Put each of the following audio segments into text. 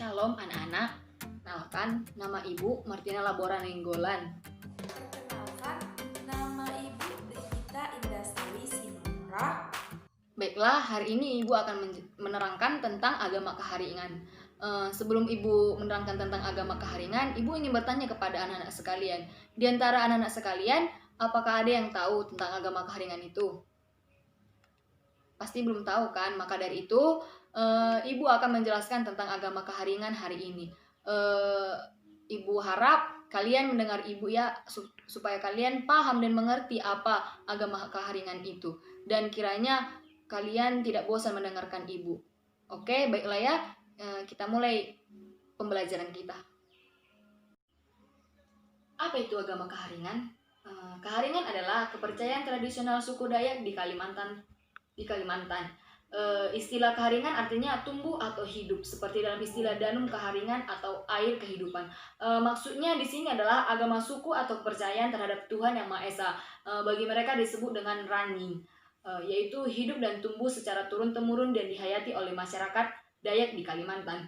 Shalom anak-anak, kenalkan nama Ibu Martina Labora Nenggolan. Perkenalkan, nama Ibu Brigita Indastri Sinomora. Baiklah, hari ini Ibu akan menerangkan tentang agama keharingan. Sebelum Ibu menerangkan tentang agama keharingan, Ibu ingin bertanya kepada anak-anak sekalian. Di antara anak-anak sekalian, apakah ada yang tahu tentang agama keharingan itu? Pasti belum tahu kan? Maka dari itu, Ibu akan menjelaskan tentang agama keharingan hari ini. Ibu harap kalian mendengar Ibu ya, supaya kalian paham dan mengerti apa agama keharingan itu. Dan kiranya kalian tidak bosan mendengarkan Ibu. Oke, baiklah ya, kita mulai pembelajaran kita. Apa itu agama keharingan? Keharingan adalah kepercayaan tradisional suku Dayak di Kalimantan. Istilah keharingan artinya tumbuh atau hidup, seperti dalam istilah danum keharingan atau air kehidupan. Maksudnya di sini adalah agama suku atau kepercayaan terhadap Tuhan Yang Maha Esa. Bagi mereka disebut dengan Rani, yaitu hidup dan tumbuh secara turun-temurun dan dihayati oleh masyarakat Dayak di Kalimantan.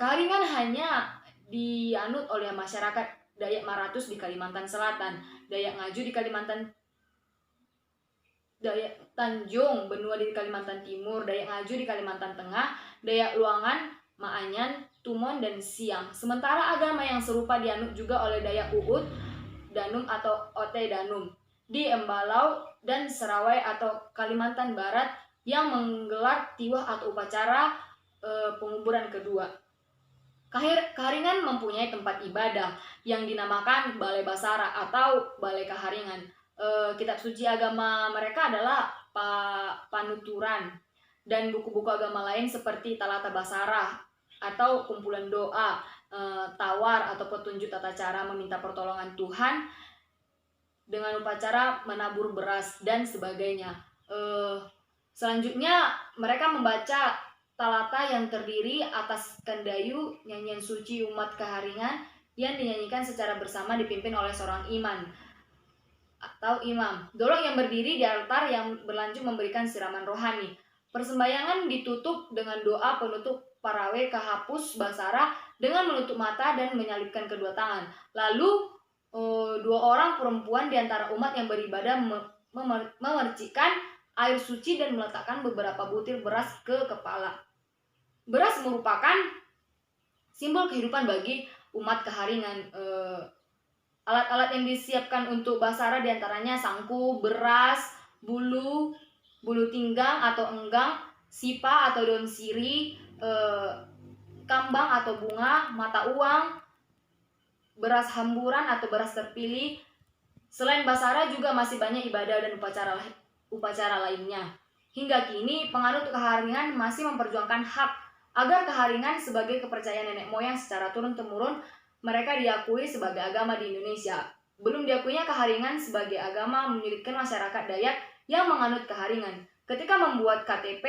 Keharingan hanya dianut oleh masyarakat Dayak Maratus di Kalimantan Selatan, Dayak Ngaju di Kalimantan, Dayak Tanjung Benua di Kalimantan Timur, Dayak Ngaju di Kalimantan Tengah, Dayak Luangan, Maanyan, Tumon, dan Siang. Sementara agama yang serupa dianut juga oleh Dayak Uut, Danum atau Ote Danum di Embalau dan Serawai atau Kalimantan Barat yang menggelar tiwah atau upacara penguburan kedua. Keharingan mempunyai tempat ibadah yang dinamakan Balai Basara atau Balai Keharingan. Kitab suci agama mereka adalah Panuturan dan buku-buku agama lain seperti Talata Basara atau kumpulan doa, tawar atau petunjuk tata cara meminta pertolongan Tuhan dengan upacara menabur beras dan sebagainya. Selanjutnya mereka membaca Talata yang terdiri atas kandayu, nyanyian suci umat keharingan yang dinyanyikan secara bersama dipimpin oleh seorang imam atau imam. Dolok yang berdiri di altar yang berlanjut memberikan siraman rohani. Persembayangan ditutup dengan doa penutup parawe kahapus basara dengan menutup mata dan menyalipkan kedua tangan. Lalu dua orang perempuan di antara umat yang beribadah memercikkan air suci dan meletakkan beberapa butir beras ke kepala. Beras merupakan simbol kehidupan bagi umat keharingan. Alat-alat yang disiapkan untuk basara diantaranya sangku, beras, bulu tinggang atau enggang, sipa atau daun siri, kambang atau bunga, mata uang, beras hamburan atau beras terpilih. Selain basara juga masih banyak ibadah dan upacara lainnya. Hingga kini penganut keharingan masih memperjuangkan hak agar keharingan sebagai kepercayaan nenek moyang secara turun-temurun mereka diakui sebagai agama di Indonesia. Belum diakuinya keharingan sebagai agama menyulitkan masyarakat Dayak yang menganut keharingan. Ketika membuat KTP,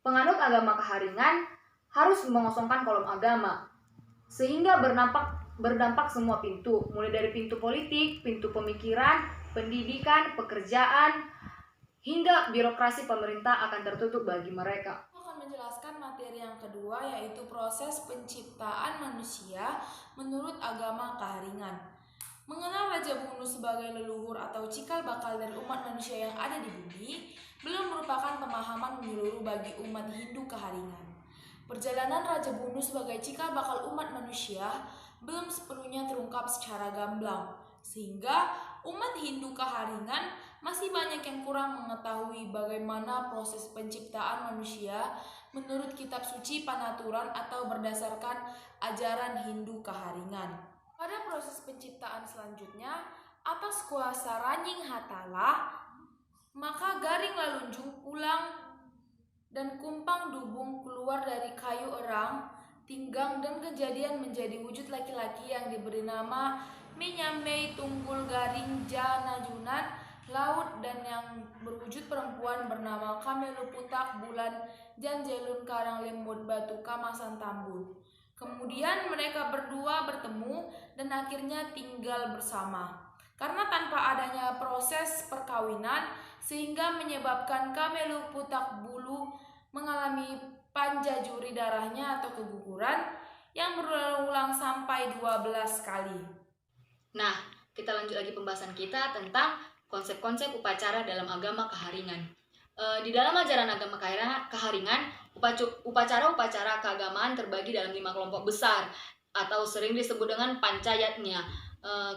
penganut agama keharingan harus mengosongkan kolom agama, sehingga berdampak semua pintu, mulai dari pintu politik, pintu pemikiran, pendidikan, pekerjaan, hingga birokrasi pemerintah akan tertutup bagi mereka. Menjelaskan materi yang kedua, yaitu proses penciptaan manusia menurut agama keharingan. Mengenal Raja Bunu sebagai leluhur atau cikal bakal dari umat manusia yang ada di bumi belum merupakan pemahaman menyeluruh bagi umat Hindu keharingan. Perjalanan Raja Bunu sebagai cikal bakal umat manusia belum sepenuhnya terungkap secara gamblang, sehingga umat Hindu keharingan masih banyak yang kurang mengetahui bagaimana proses penciptaan manusia menurut kitab suci Panaturan atau berdasarkan ajaran Hindu keharingan. Pada proses penciptaan selanjutnya, atas kuasa Ranying Hatala, maka garing lalunjung pulang dan kumpang dubung keluar dari kayu erang, tinggang dan kejadian menjadi wujud laki-laki yang diberi nama Menyamei Tunggul Garing Jana Junat Laut, dan yang berwujud perempuan bernama Kameluputak Bulan Janjelun Karang Lembut Batu Kamasan Tambun. Kemudian mereka berdua bertemu dan akhirnya tinggal bersama. Karena tanpa adanya proses perkawinan sehingga menyebabkan Kameluputak Bulu mengalami panjajuri darahnya atau keguguran, yang berulang-ulang sampai 12 kali. Nah, kita lanjut lagi pembahasan kita tentang konsep-konsep upacara dalam agama Keharingan. Di dalam ajaran agama Keharingan, upacara-upacara keagamaan terbagi dalam 5 kelompok besar atau sering disebut dengan pancayatnya.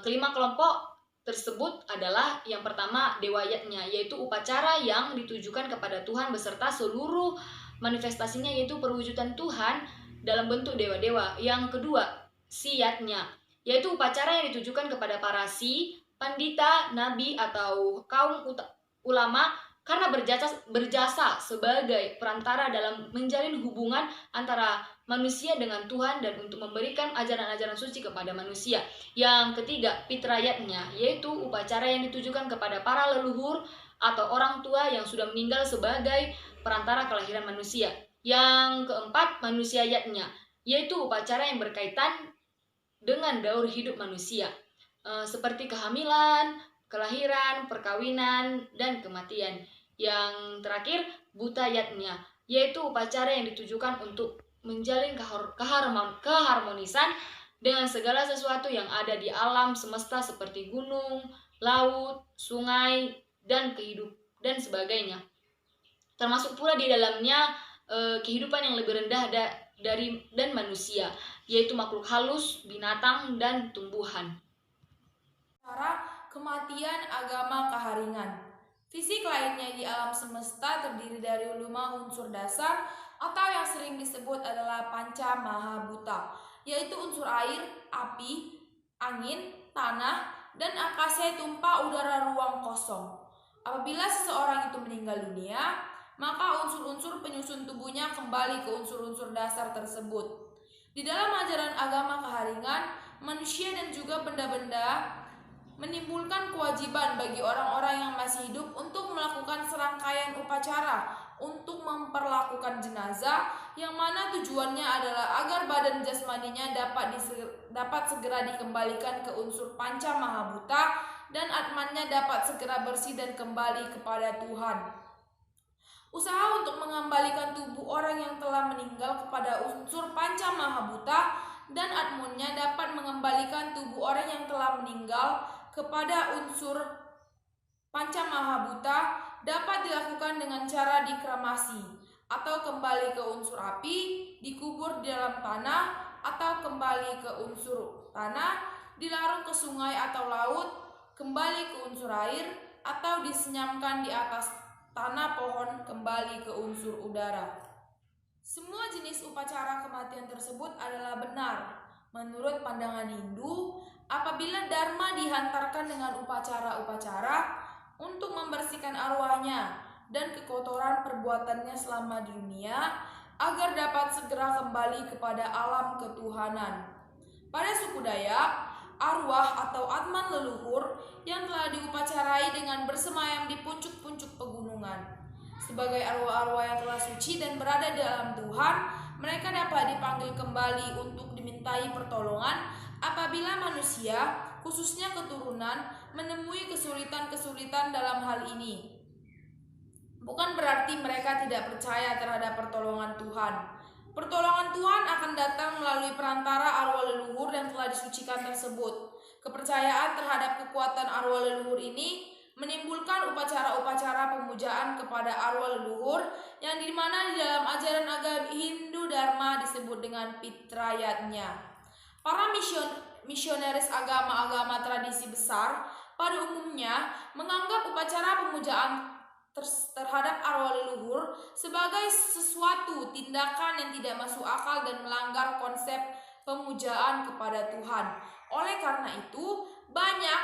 Kelima kelompok tersebut adalah yang pertama dewayatnya, yaitu upacara yang ditujukan kepada Tuhan beserta seluruh manifestasinya, yaitu perwujudan Tuhan dalam bentuk dewa-dewa. Yang kedua, siyatnya, yaitu upacara yang ditujukan kepada para pandita, nabi, atau kaum ulama karena berjasa sebagai perantara dalam menjalin hubungan antara manusia dengan Tuhan dan untuk memberikan ajaran-ajaran suci kepada manusia. Yang ketiga, fitrayatnya, yaitu upacara yang ditujukan kepada para leluhur atau orang tua yang sudah meninggal sebagai perantara kelahiran manusia. Yang keempat, manusiayatnya, yaitu upacara yang berkaitan dengan daur hidup manusia, seperti kehamilan, kelahiran, perkawinan, dan kematian. Yang terakhir, butayatnya, yaitu upacara yang ditujukan untuk menjalin keharmonisan dengan segala sesuatu yang ada di alam semesta seperti gunung, laut, sungai, dan sebagainya. Termasuk pula di dalamnya kehidupan yang lebih rendah dari manusia, yaitu makhluk halus, binatang, dan tumbuhan. Cara kematian agama Keharingan. Fisik lainnya di alam semesta terdiri dari 5 unsur dasar atau yang sering disebut adalah panca mahabhuta, yaitu unsur air, api, angin, tanah, dan akasya tumpah udara ruang kosong. Apabila seseorang itu meninggal dunia, maka unsur-unsur penyusun tubuhnya kembali ke unsur-unsur dasar tersebut. Di dalam ajaran agama Keharingan, manusia dan juga benda-benda menimbulkan kewajiban bagi orang-orang yang masih hidup untuk melakukan serangkaian upacara untuk memperlakukan jenazah, yang mana tujuannya adalah agar badan jasmaninya dapat segera dikembalikan ke unsur panca mahabhuta dan atmannya dapat segera bersih dan kembali kepada Tuhan. Usaha untuk mengembalikan tubuh orang yang telah meninggal kepada unsur panca mahabhuta dan atmunnya dapat mengembalikan tubuh orang yang telah meninggal kepada unsur panca mahabhuta dapat dilakukan dengan cara dikremasi atau kembali ke unsur api, dikubur di dalam tanah, atau kembali ke unsur tanah, dilarung ke sungai atau laut, kembali ke unsur air, atau disenyamkan di atas tanah pohon kembali ke unsur udara. Semua jenis upacara kematian tersebut adalah benar. Menurut pandangan Hindu, apabila dharma dihantarkan dengan upacara-upacara untuk membersihkan arwahnya dan kekotoran perbuatannya selama di dunia, agar dapat segera kembali kepada alam ketuhanan. Pada suku Dayak, arwah atau atman leluhur yang telah diupacarai dengan bersemayam di puncuk-puncuk pegunungan. Sebagai arwah-arwah yang telah suci dan berada di dalam Tuhan, mereka dapat dipanggil kembali untuk dimintai pertolongan apabila manusia, khususnya keturunan, menemui kesulitan-kesulitan dalam hal ini. Bukan berarti mereka tidak percaya terhadap pertolongan Tuhan. Pertolongan Tuhan akan datang melalui perantara arwah leluhur yang telah disucikan tersebut. Kepercayaan terhadap kekuatan arwah leluhur ini menimbulkan upacara-upacara pemujaan kepada arwah leluhur yang dimana di dalam ajaran agama Hindu Dharma disebut dengan fitrayatnya. Para misionaris agama-agama tradisi besar pada umumnya menganggap upacara pemujaan terhadap arwah leluhur sebagai sesuatu tindakan yang tidak masuk akal dan melanggar konsep pemujaan kepada Tuhan. Oleh karena itu, banyak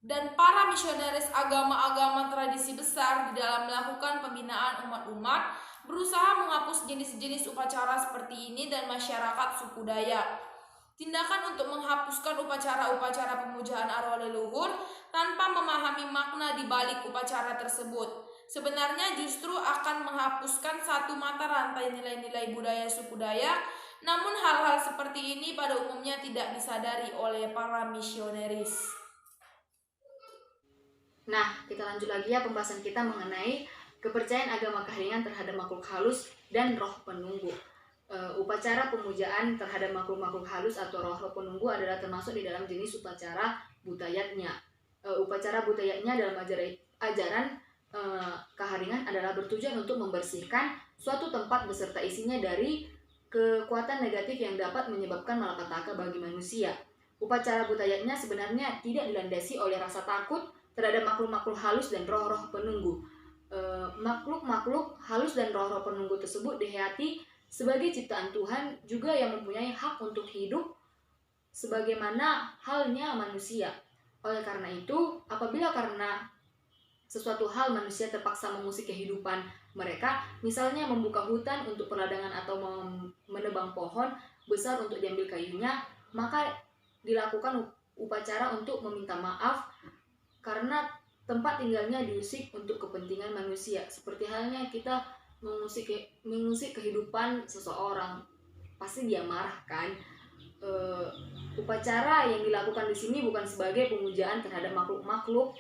dan para misionaris agama-agama tradisi besar di dalam melakukan pembinaan umat-umat berusaha menghapus jenis-jenis upacara seperti ini dan masyarakat suku Dayak. Tindakan untuk menghapuskan upacara-upacara pemujaan arwah leluhur tanpa memahami makna di balik upacara tersebut sebenarnya justru akan menghapuskan satu mata rantai nilai-nilai budaya suku Dayak. Namun hal-hal seperti ini pada umumnya tidak disadari oleh para misionaris. Nah, kita lanjut lagi ya pembahasan kita mengenai kepercayaan agama Keharingan terhadap makhluk halus dan roh penunggu. Upacara pemujaan terhadap makhluk-makhluk halus atau roh-roh penunggu adalah termasuk di dalam jenis upacara butayatnya. Upacara butayatnya dalam ajaran keharingan adalah bertujuan untuk membersihkan suatu tempat beserta isinya dari kekuatan negatif yang dapat menyebabkan malapetaka bagi manusia. Upacara butayatnya sebenarnya tidak dilandasi oleh rasa takut terhadap makhluk-makhluk halus dan roh-roh penunggu. Makhluk-makhluk halus dan roh-roh penunggu tersebut dihayati sebagai ciptaan Tuhan juga yang mempunyai hak untuk hidup sebagaimana halnya manusia. Oleh karena itu, apabila karena sesuatu hal manusia terpaksa mengusik kehidupan mereka, misalnya membuka hutan untuk perladangan atau menebang pohon besar untuk diambil kayunya, maka dilakukan upacara untuk meminta maaf karena tempat tinggalnya diusik untuk kepentingan manusia. Seperti halnya kita mengusik kehidupan seseorang, pasti dia marah kan. Upacara yang dilakukan di sini bukan sebagai pemujaan terhadap makhluk-makhluk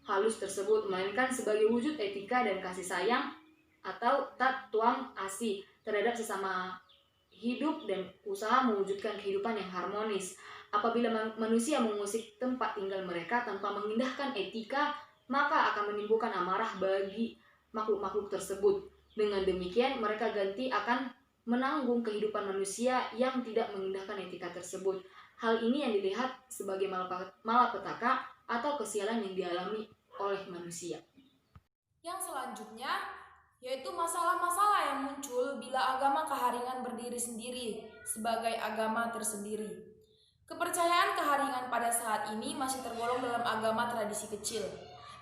halus tersebut, melainkan sebagai wujud etika dan kasih sayang atau tuam asi terhadap sesama hidup dan usaha mewujudkan kehidupan yang harmonis. Apabila manusia mengusik tempat tinggal mereka tanpa mengindahkan etika, maka akan menimbulkan amarah bagi makhluk-makhluk tersebut. Dengan demikian, mereka ganti akan menanggung kehidupan manusia yang tidak mengindahkan etika tersebut. Hal ini yang dilihat sebagai malapetaka atau kesialan yang dialami oleh manusia. Yang selanjutnya yaitu masalah-masalah yang muncul bila agama keharingan berdiri sendiri sebagai agama tersendiri. Kepercayaan keharingan pada saat ini masih tergolong dalam agama tradisi kecil.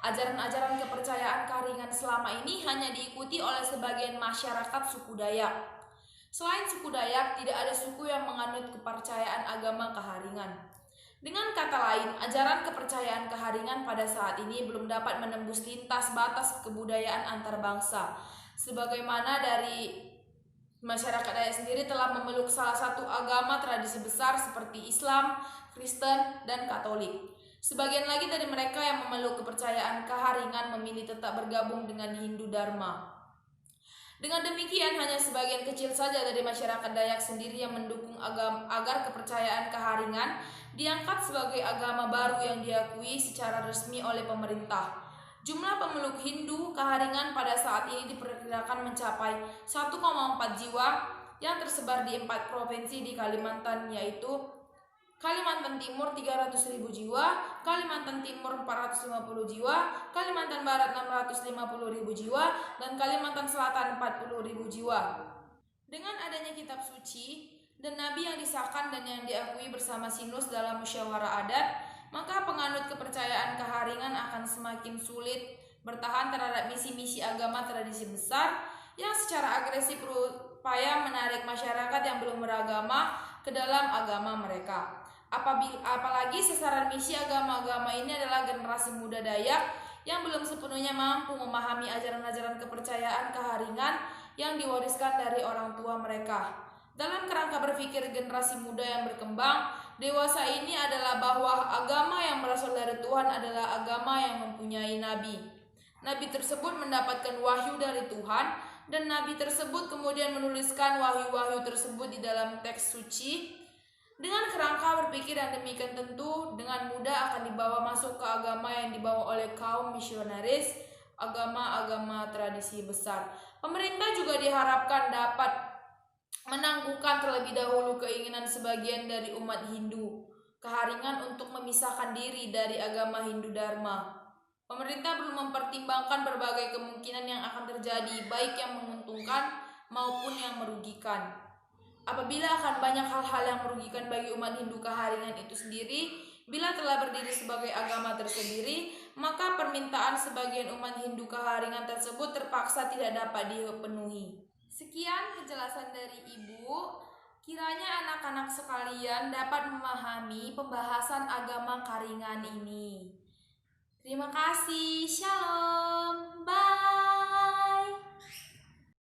Ajaran-ajaran kepercayaan keharingan selama ini hanya diikuti oleh sebagian masyarakat suku Dayak. Selain suku Dayak, tidak ada suku yang menganut kepercayaan agama keharingan. Dengan kata lain, ajaran kepercayaan keharingan pada saat ini belum dapat menembus lintas batas kebudayaan antar bangsa. Sebagaimana dari masyarakat Dayak sendiri telah memeluk salah satu agama tradisi besar seperti Islam, Kristen, dan Katolik. Sebagian lagi dari mereka yang memeluk kepercayaan keharingan memilih tetap bergabung dengan Hindu Dharma. Dengan demikian, hanya sebagian kecil saja dari masyarakat Dayak sendiri yang mendukung agar kepercayaan keharingan diangkat sebagai agama baru yang diakui secara resmi oleh pemerintah. Jumlah pemeluk Hindu keharingan pada saat ini diperkirakan mencapai 1,4 jiwa yang tersebar di 4 provinsi di Kalimantan, yaitu Kalimantan Timur 300.000 jiwa, Kalimantan Timur 450 jiwa, Kalimantan Barat 650.000 jiwa, dan Kalimantan Selatan 40.000 jiwa. Dengan adanya kitab suci dan nabi yang disahkan dan yang diakui bersama Sinus dalam musyawarah adat, maka penganut kepercayaan keharingan akan semakin sulit bertahan terhadap misi-misi agama tradisi besar yang secara agresif berupaya menarik masyarakat yang belum beragama ke dalam agama mereka. Apalagi sasaran misi agama-agama ini adalah generasi muda Dayak yang belum sepenuhnya mampu memahami ajaran-ajaran kepercayaan keharingan yang diwariskan dari orang tua mereka. Dalam kerangka berpikir generasi muda yang berkembang dewasa ini adalah bahwa agama yang berasal dari Tuhan adalah agama yang mempunyai nabi. Nabi tersebut mendapatkan wahyu dari Tuhan dan nabi tersebut kemudian menuliskan wahyu-wahyu tersebut di dalam teks suci. Dengan kerangka berpikir yang demikian tentu dengan mudah akan dibawa masuk ke agama yang dibawa oleh kaum misionaris, agama-agama tradisi besar. Pemerintah juga diharapkan dapat menangguhkan terlebih dahulu keinginan sebagian dari umat Hindu keharingan untuk memisahkan diri dari agama Hindu Dharma. Pemerintah belum mempertimbangkan berbagai kemungkinan yang akan terjadi, baik yang menguntungkan maupun yang merugikan. Apabila akan banyak hal-hal yang merugikan bagi umat Hindu keharingan itu sendiri, bila telah berdiri sebagai agama tersendiri, maka permintaan sebagian umat Hindu keharingan tersebut terpaksa tidak dapat dipenuhi. Sekian penjelasan dari Ibu. Kiranya anak-anak sekalian dapat memahami pembahasan agama keharingan ini. Terima kasih. Shalom. Bye.